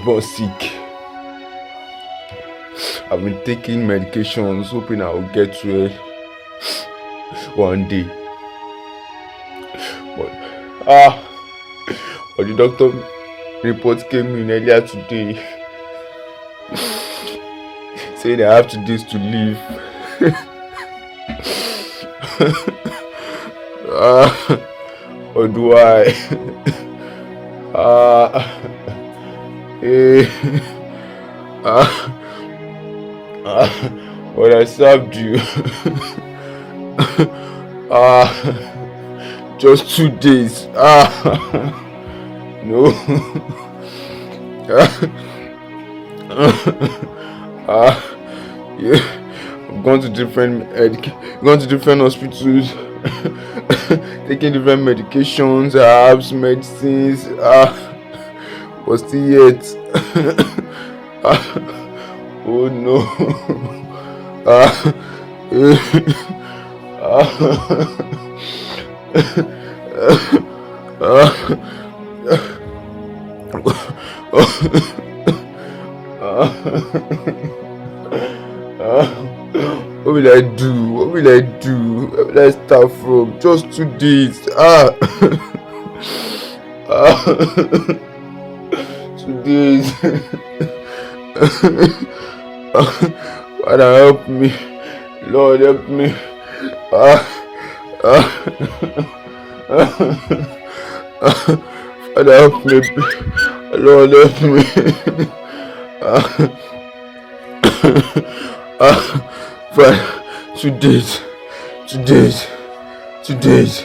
born sick. I've been taking medications, hoping I will get well one day. But the doctor report came in earlier today saying I have 2 days to live. Or do I? But I served you. Just 2 days. No. Yeah. I've gone to different hospitals, taking different medications, herbs, medicines, but still yet. Oh no. What will I do? What will I do? Where will I start from? Just 2 days. 2 days. Father, help me. Lord, help me. Father, help me. Lord, help me. Father, 2 days. 2 days. 2 days.